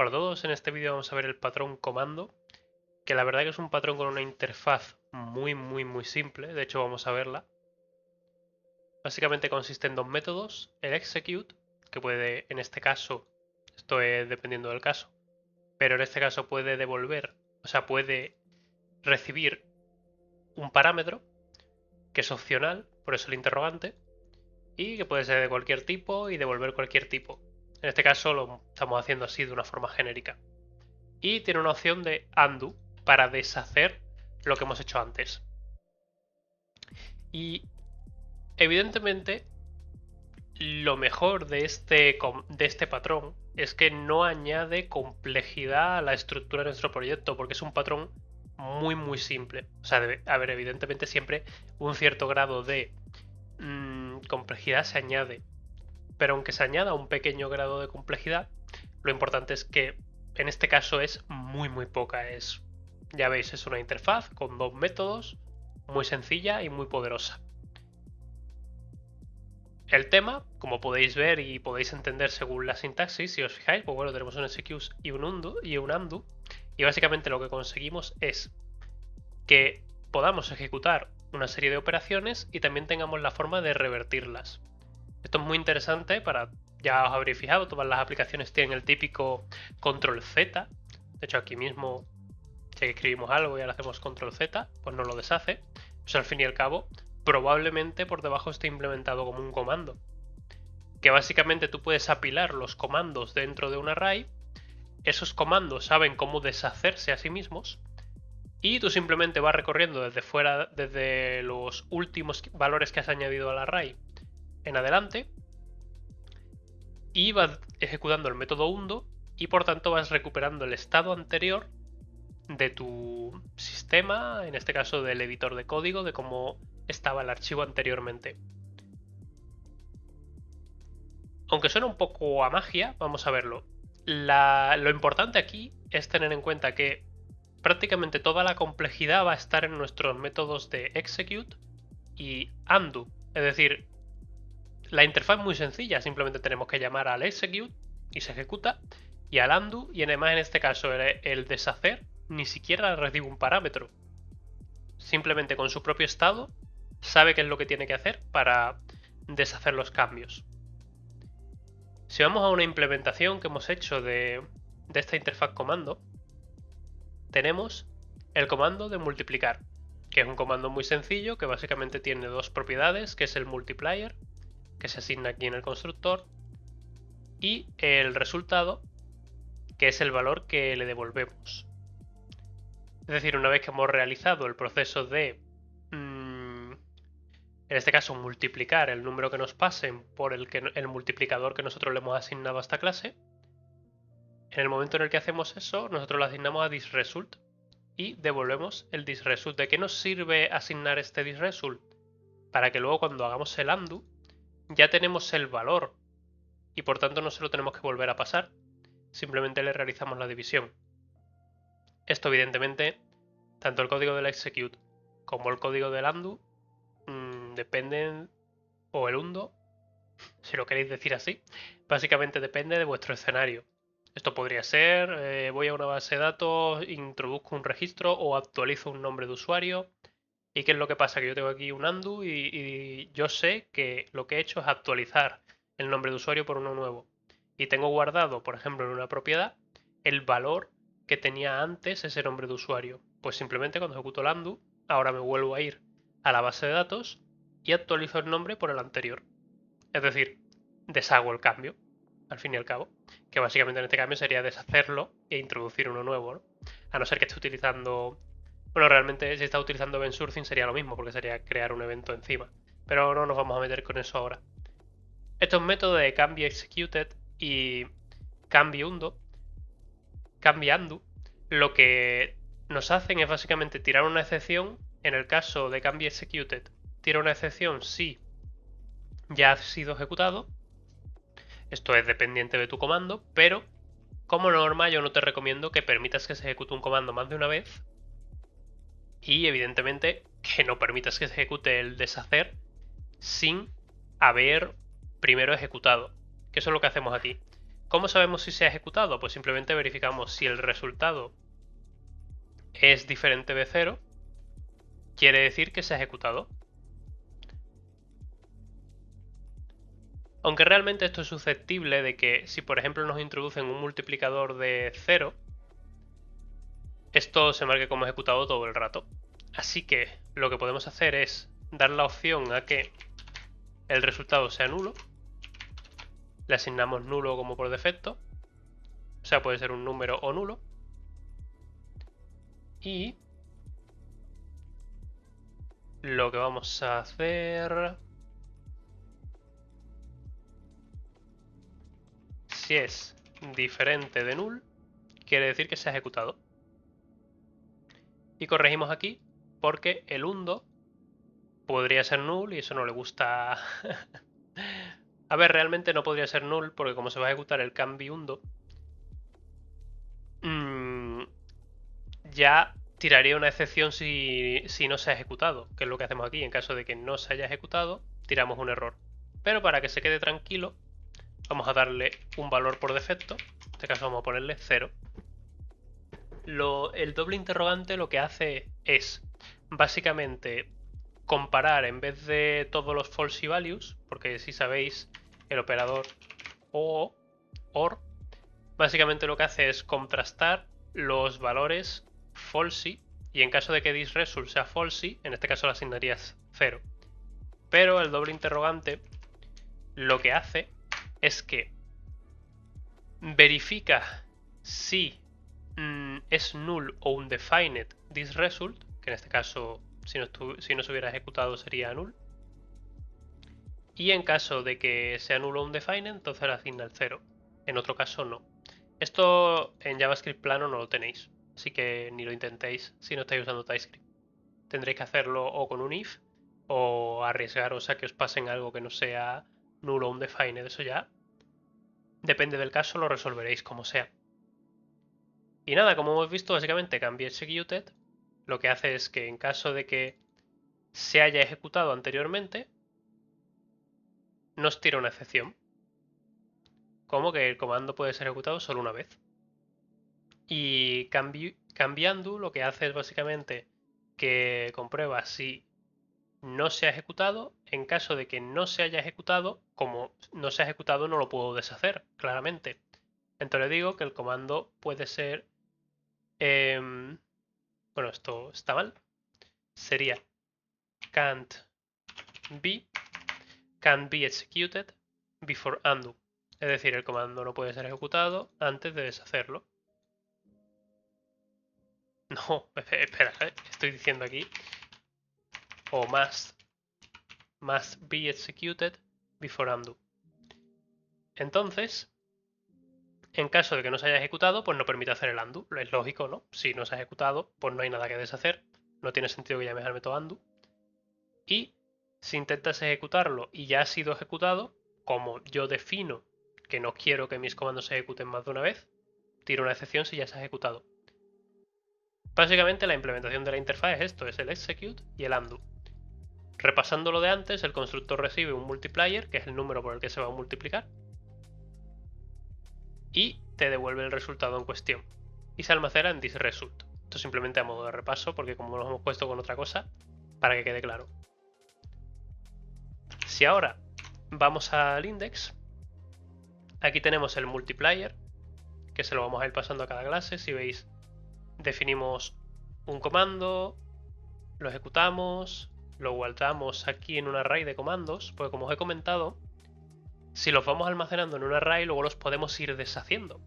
Hola a todos, en este vídeo vamos a ver el patrón comando, que la verdad que es un patrón con una interfaz muy simple, de hecho vamos a verla. Básicamente consiste en dos métodos, el execute, que puede, en este caso, esto es dependiendo del caso, pero en este caso puede devolver, o sea, puede recibir un parámetro, que es opcional, por eso el interrogante, y que puede ser de cualquier tipo y devolver cualquier tipo. En este caso lo estamos haciendo así de una forma genérica. Y tiene una opción de undo para deshacer lo que hemos hecho antes. Y evidentemente lo mejor de este patrón es que no añade complejidad a la estructura de nuestro proyecto, porque es un patrón muy simple. O sea, debe haber evidentemente siempre un cierto grado de complejidad se añade, pero aunque se añada un pequeño grado de complejidad, lo importante es que en este caso es muy poca. Ya veis, es una interfaz con dos métodos, muy sencilla y muy poderosa. El tema, como podéis ver y podéis entender según la sintaxis, si os fijáis, pues bueno, tenemos un execute y un undo, y básicamente lo que conseguimos es que podamos ejecutar una serie de operaciones y también tengamos la forma de revertirlas. Esto es muy interesante para, ya os habréis fijado, todas las aplicaciones tienen el típico control Z. De hecho, aquí mismo, si escribimos algo y ahora hacemos control Z, pues nos lo deshace. Pues al fin y al cabo, probablemente por debajo esté implementado como un comando. Que básicamente tú puedes apilar los comandos dentro de un array. Esos comandos saben cómo deshacerse a sí mismos. Y tú simplemente vas recorriendo desde fuera, desde los últimos valores que has añadido al array en adelante, y vas ejecutando el método undo y por tanto vas recuperando el estado anterior de tu sistema, en este caso del editor de código, de cómo estaba el archivo anteriormente. Aunque suena un poco a magia, vamos a verlo. Lo importante aquí es tener en cuenta que prácticamente toda la complejidad va a estar en nuestros métodos de execute y undo. Es decir, la interfaz es muy sencilla, simplemente tenemos que llamar al execute y se ejecuta, y al undo, y además en este caso el deshacer ni siquiera recibe un parámetro. Simplemente con su propio estado sabe qué es lo que tiene que hacer para deshacer los cambios. Si vamos a una implementación que hemos hecho de esta interfaz comando, tenemos el comando de multiplicar, que es un comando muy sencillo que básicamente tiene dos propiedades, que es el multiplier, que se asigna aquí en el constructor, y el resultado, que es el valor que le devolvemos. Es decir, una vez que hemos realizado el proceso de, en este caso, multiplicar el número que nos pasen por el multiplicador que nosotros le hemos asignado a esta clase, en el momento en el que hacemos eso, nosotros le asignamos a thisResult y devolvemos el thisResult. ¿De qué nos sirve asignar este thisResult? Para que luego cuando hagamos el undo ya tenemos el valor y por tanto no se lo tenemos que volver a pasar, simplemente le realizamos la división. Esto evidentemente, tanto el código del execute como el código del undo dependen, o el undo, si lo queréis decir así, básicamente depende de vuestro escenario. Esto podría ser, voy a una base de datos, introduzco un registro o actualizo un nombre de usuario. ¿Y qué es lo que pasa? Que yo tengo aquí un undo y yo sé que lo que he hecho es actualizar el nombre de usuario por uno nuevo. Y tengo guardado, por ejemplo, en una propiedad, el valor que tenía antes ese nombre de usuario. Pues simplemente cuando ejecuto el undo, ahora me vuelvo a ir a la base de datos y actualizo el nombre por el anterior. Es decir, deshago el cambio, al fin y al cabo, que básicamente en este cambio sería deshacerlo e introducir uno nuevo, ¿no? A no ser que esté utilizando... Bueno, realmente si está utilizando event sourcing sería lo mismo, porque sería crear un evento encima. Pero no nos vamos a meter con eso ahora. Estos métodos de cambio executed y cambio undo, cambiando, lo que nos hacen es básicamente tirar una excepción. En el caso de cambio executed, tira una excepción si ya ha sido ejecutado. Esto es dependiente de tu comando, pero como norma yo no te recomiendo que permitas que se ejecute un comando más de una vez y evidentemente que no permitas que se ejecute el deshacer sin haber primero ejecutado, que eso es lo que hacemos aquí. ¿Cómo sabemos si se ha ejecutado? Pues simplemente verificamos si el resultado es diferente de 0, quiere decir que se ha ejecutado. Aunque realmente esto es susceptible de que si por ejemplo nos introducen un multiplicador de 0, esto se marque como ejecutado todo el rato. Así que lo que podemos hacer es dar la opción a que el resultado sea nulo. Le asignamos nulo como por defecto. O sea, puede ser un número o nulo. Y lo que vamos a hacer... Si es diferente de null, quiere decir que se ha ejecutado. Y corregimos aquí porque el undo podría ser null y eso no le gusta. A ver, realmente no podría ser null porque como se va a ejecutar el cambio undo, ya tiraría una excepción si no se ha ejecutado, que es lo que hacemos aquí. En caso de que no se haya ejecutado, tiramos un error. Pero para que se quede tranquilo, vamos a darle un valor por defecto. En este caso vamos a ponerle 0. El doble interrogante lo que hace es básicamente comparar en vez de todos los falsy values, porque si sabéis el operador OR básicamente lo que hace es contrastar los valores falsy y en caso de que thisResult sea falsy, en este caso le asignarías 0. Pero el doble interrogante lo que hace es que verifica si es null o undefined thisResult, que en este caso si no se hubiera ejecutado sería null. Y en caso de que sea null o undefined, entonces le asigna el 0. En otro caso no. Esto en JavaScript plano no lo tenéis, así que ni lo intentéis si no estáis usando TypeScript. Tendréis que hacerlo o con un if o arriesgaros a que os pasen algo que no sea null o undefined. Eso ya depende del caso, lo resolveréis como sea. Y nada, como hemos visto, básicamente cambia executed. Lo que hace es que en caso de que se haya ejecutado anteriormente, nos tira una excepción. Como que el comando puede ser ejecutado solo una vez. Y cambiando lo que hace es básicamente que comprueba si no se ha ejecutado. En caso de que no se haya ejecutado, como no se ha ejecutado no lo puedo deshacer, claramente. Entonces le digo que el comando puede ser... bueno, esto está mal. Sería can't be executed before undo. Es decir, el comando no puede ser ejecutado antes de deshacerlo. No, espera, estoy diciendo aquí. O must be executed before undo. Entonces, en caso de que no se haya ejecutado, pues no permite hacer el undo. Es lógico, ¿no? Si no se ha ejecutado, pues no hay nada que deshacer. No tiene sentido que llames al método undo. Y si intentas ejecutarlo y ya ha sido ejecutado, como yo defino que no quiero que mis comandos se ejecuten más de una vez, tiro una excepción si ya se ha ejecutado. Básicamente la implementación de la interfaz es esto, es el execute y el undo. Repasando lo de antes, el constructor recibe un multiplier, que es el número por el que se va a multiplicar, y te devuelve el resultado en cuestión. Y se almacena en thisResult. Esto simplemente a modo de repaso, porque como nos hemos puesto con otra cosa, para que quede claro. Si ahora vamos al index, aquí tenemos el multiplier, que se lo vamos a ir pasando a cada clase. Si veis, definimos un comando, lo ejecutamos, lo guardamos aquí en un array de comandos, porque como os he comentado, si los vamos almacenando en un array, luego los podemos ir deshaciendo.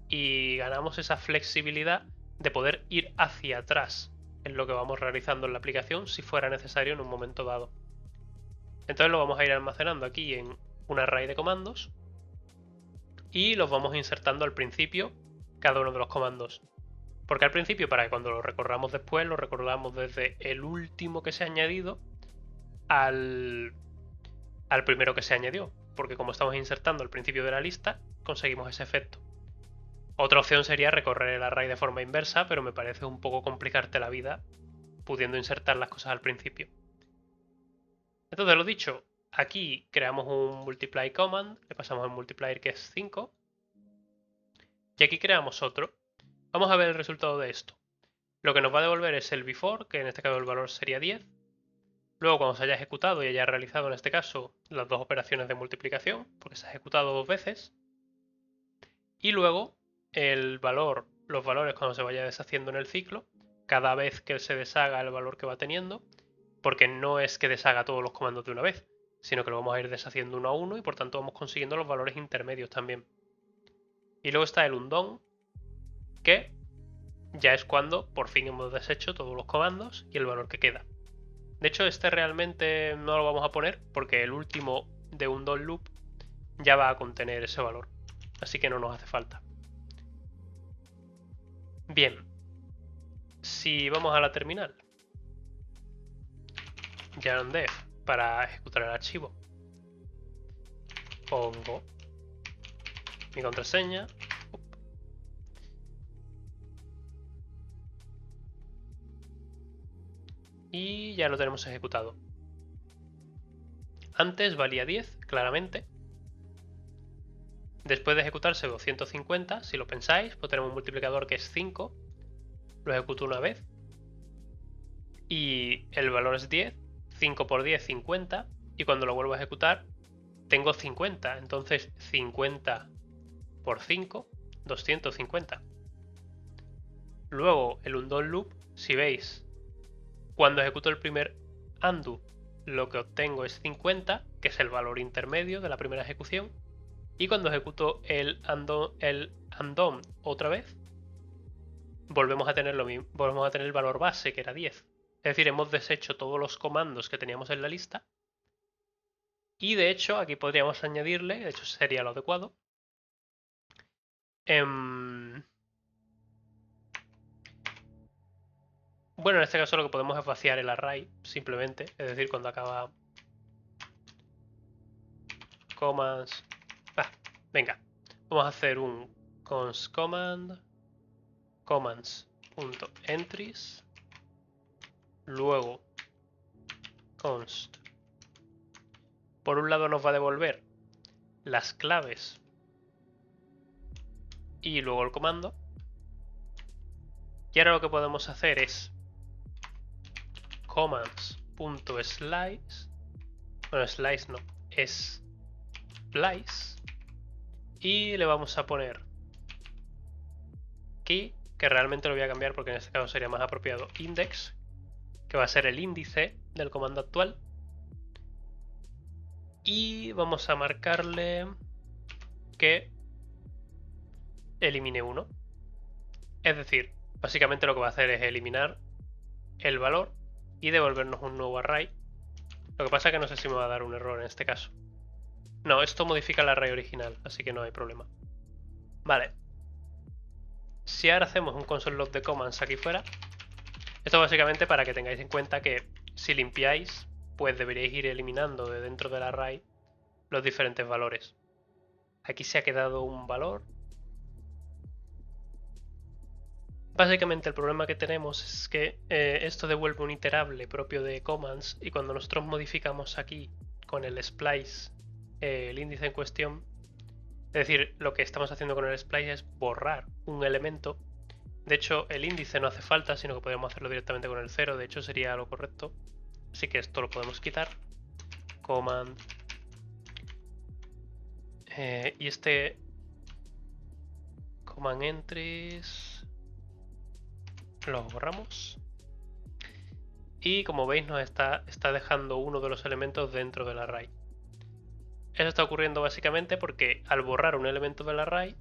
Y ganamos esa flexibilidad de poder ir hacia atrás en lo que vamos realizando en la aplicación si fuera necesario en un momento dado. Entonces lo vamos a ir almacenando aquí en un array de comandos y los vamos insertando al principio cada uno de los comandos. Porque al principio, para que cuando lo recorramos después, lo recorramos desde el último que se ha añadido al primero que se añadió. Porque como estamos insertando al principio de la lista, conseguimos ese efecto. Otra opción sería recorrer el array de forma inversa, pero me parece un poco complicarte la vida pudiendo insertar las cosas al principio. Entonces, lo dicho, aquí creamos un multiply command, le pasamos el multiplier que es 5 Y aquí creamos otro. Vamos a ver el resultado de esto. Lo que nos va a devolver es el before, que en este caso el valor sería 10. Luego, cuando se haya ejecutado y haya realizado en este caso las dos operaciones de multiplicación, porque se ha ejecutado dos veces. Y luego el valor, los valores cuando se vaya deshaciendo en el ciclo, cada vez que se deshaga el valor que va teniendo, porque no es que deshaga todos los comandos de una vez, sino que lo vamos a ir deshaciendo uno a uno y por tanto vamos consiguiendo los valores intermedios también. Y luego está el undone, que ya es cuando por fin hemos deshecho todos los comandos y el valor que queda. De hecho, este realmente no lo vamos a poner porque el último de undone loop ya va a contener ese valor, así que no nos hace falta. Bien, si vamos a la terminal, yarn-dev para ejecutar el archivo, pongo mi contraseña, y ya lo tenemos ejecutado. Antes valía 10, claramente. Después de ejecutarse 250, si lo pensáis, pues tenemos un multiplicador que es 5. Lo ejecuto una vez. Y el valor es 10. 5 por 10, 50. Y cuando lo vuelvo a ejecutar, tengo 50. Entonces 50 por 5, 250. Luego el undone loop, si veis, cuando ejecuto el primer undo, lo que obtengo es 50, que es el valor intermedio de la primera ejecución. Y cuando ejecuto el undone otra vez, volvemos a tener lo mismo, volvemos a tener el valor base, que era 10. Es decir, hemos deshecho todos los comandos que teníamos en la lista. Y de hecho, aquí podríamos añadirle, de hecho sería lo adecuado. Bueno, en este caso lo que podemos es vaciar el array, simplemente. Es decir, cuando acaba commands. Venga, vamos a hacer un const command commands.entries, luego const. Por un lado nos va a devolver las claves y luego el comando. Y ahora lo que podemos hacer es commands.slice, bueno, slice no, es splice, y le vamos a poner key, que realmente lo voy a cambiar porque en este caso sería más apropiado, index, que va a ser el índice del comando actual, y vamos a marcarle que elimine 1. Es decir, básicamente lo que va a hacer es eliminar el valor y devolvernos un nuevo array. Lo que pasa es que no sé si me va a dar un error en este caso. No, esto modifica el array original, así que no hay problema. Vale. Si ahora hacemos un console.log de commands aquí fuera, esto básicamente para que tengáis en cuenta que si limpiáis, pues deberíais ir eliminando de dentro del array los diferentes valores. Aquí se ha quedado un valor. Básicamente el problema que tenemos es que esto devuelve un iterable propio de commands y cuando nosotros modificamos aquí con el splice el índice en cuestión, es decir, lo que estamos haciendo con el splice es borrar un elemento. De hecho, el índice no hace falta, sino que podemos hacerlo directamente con el 0, de hecho sería lo correcto. Así que esto lo podemos quitar. Command. Y este command entries lo borramos. Y como veis nos está dejando uno de los elementos dentro del array. Eso está ocurriendo básicamente porque al borrar un elemento del array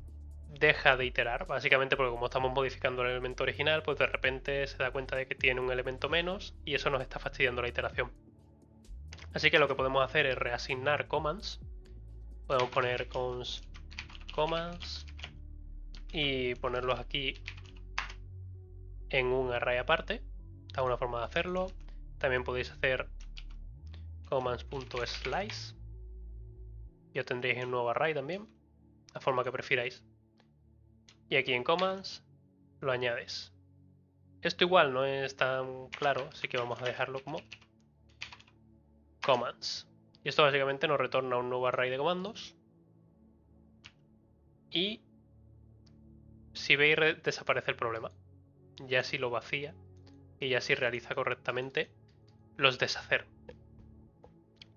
deja de iterar, básicamente porque como estamos modificando el elemento original, pues de repente se da cuenta de que tiene un elemento menos y eso nos está fastidiando la iteración. Así que lo que podemos hacer es reasignar commands. Podemos poner const commands y ponerlos aquí en un array aparte. Esta es una forma de hacerlo. También podéis hacer commands.slice y obtendréis un nuevo array también, la forma que prefiráis. Y aquí en commands lo añades. Esto igual no es tan claro, así que vamos a dejarlo como commands. Y esto básicamente nos retorna un nuevo array de comandos. Y si veis desaparece el problema. Ya si lo vacía y ya si realiza correctamente los deshacer.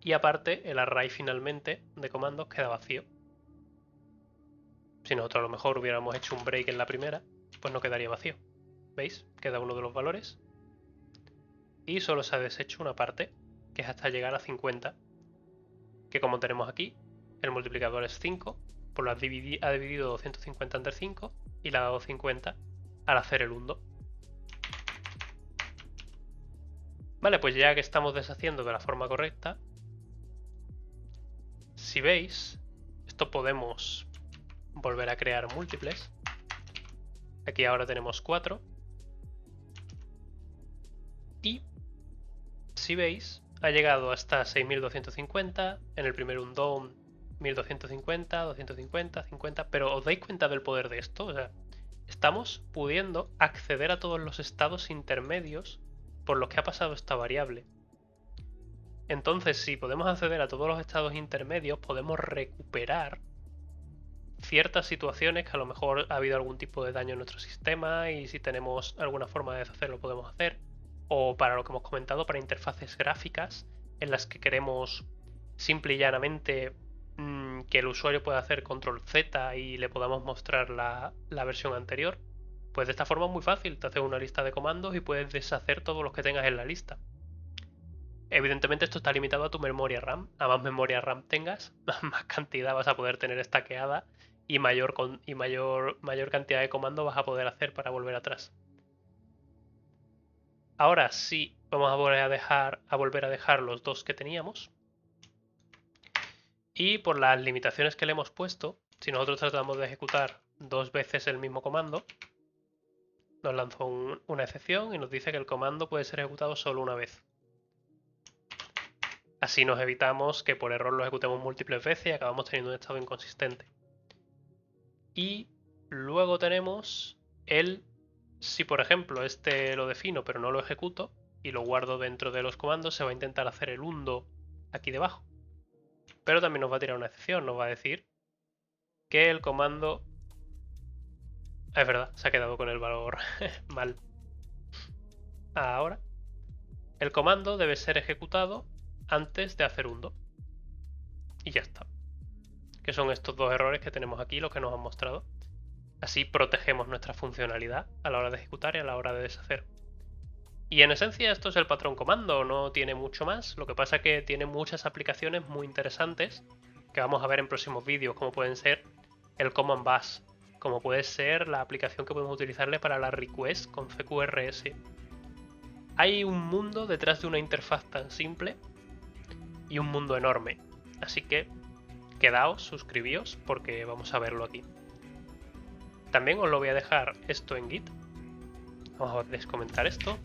Y aparte, el array finalmente de comandos queda vacío. Si nosotros a lo mejor hubiéramos hecho un break en la primera, pues no quedaría vacío. ¿Veis? Queda uno de los valores. Y solo se ha deshecho una parte, que es hasta llegar a 50. Que como tenemos aquí, el multiplicador es 5, pues lo ha dividido 250 entre 5 y le ha dado 50 al hacer el undo. Vale, pues ya que estamos deshaciendo de la forma correcta, si veis, esto podemos volver a crear múltiples. Aquí ahora tenemos 4. Y si veis, ha llegado hasta 6250. En el primer undón 1250, 250, 50. Pero ¿os dais cuenta del poder de esto? O sea, estamos pudiendo acceder a todos los estados intermedios por los que ha pasado esta variable. Entonces, si podemos acceder a todos los estados intermedios, podemos recuperar ciertas situaciones que a lo mejor ha habido algún tipo de daño en nuestro sistema y si tenemos alguna forma de deshacerlo podemos hacer. O para lo que hemos comentado, para interfaces gráficas en las que queremos simple y llanamente que el usuario pueda hacer control Z y le podamos mostrar la versión anterior. Pues de esta forma es muy fácil, te haces una lista de comandos y puedes deshacer todos los que tengas en la lista. Evidentemente esto está limitado a tu memoria RAM. A más memoria RAM tengas, más cantidad vas a poder tener stackeada y mayor cantidad de comandos vas a poder hacer para volver atrás. Ahora sí, vamos a volver a dejar los dos que teníamos. Y por las limitaciones que le hemos puesto, si nosotros tratamos de ejecutar 2 veces el mismo comando, nos lanzó una excepción y nos dice que el comando puede ser ejecutado solo una vez. Así nos evitamos que por error lo ejecutemos múltiples veces y acabamos teniendo un estado inconsistente. Y luego tenemos el, si por ejemplo este lo defino pero no lo ejecuto y lo guardo dentro de los comandos, se va a intentar hacer el undo aquí debajo. Pero también nos va a tirar una excepción, nos va a decir que el comando... Es verdad, se ha quedado con el valor mal. Ahora, el comando debe ser ejecutado antes de hacer undo. Y ya está. Que son estos dos errores que tenemos aquí, los que nos han mostrado. Así protegemos nuestra funcionalidad a la hora de ejecutar y a la hora de deshacer. Y en esencia esto es el patrón comando, no tiene mucho más. Lo que pasa es que tiene muchas aplicaciones muy interesantes que vamos a ver en próximos vídeos, como pueden ser el command bus, como puede ser la aplicación que podemos utilizarle para la request con CQRS. Hay un mundo detrás de una interfaz tan simple y un mundo enorme. Así que quedaos, suscribíos porque vamos a verlo aquí. También os lo voy a dejar esto en Git. Vamos a descomentar esto.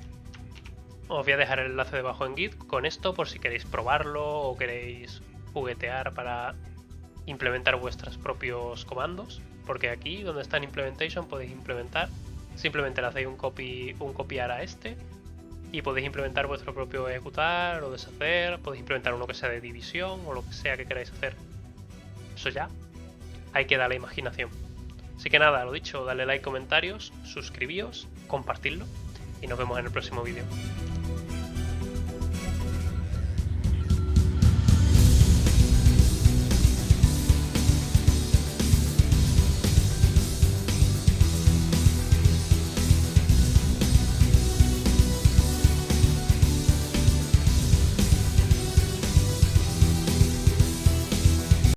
Os voy a dejar el enlace debajo en Git con esto por si queréis probarlo o queréis juguetear para implementar vuestros propios comandos. Porque aquí donde está en Implementation podéis implementar. Simplemente le hacéis un copiar a este y podéis implementar vuestro propio ejecutar o deshacer. Podéis implementar uno que sea de división o lo que sea que queráis hacer. Eso ya hay que darle imaginación. Así que nada, lo dicho, dale like, comentarios, suscribíos, compartidlo y nos vemos en el próximo vídeo.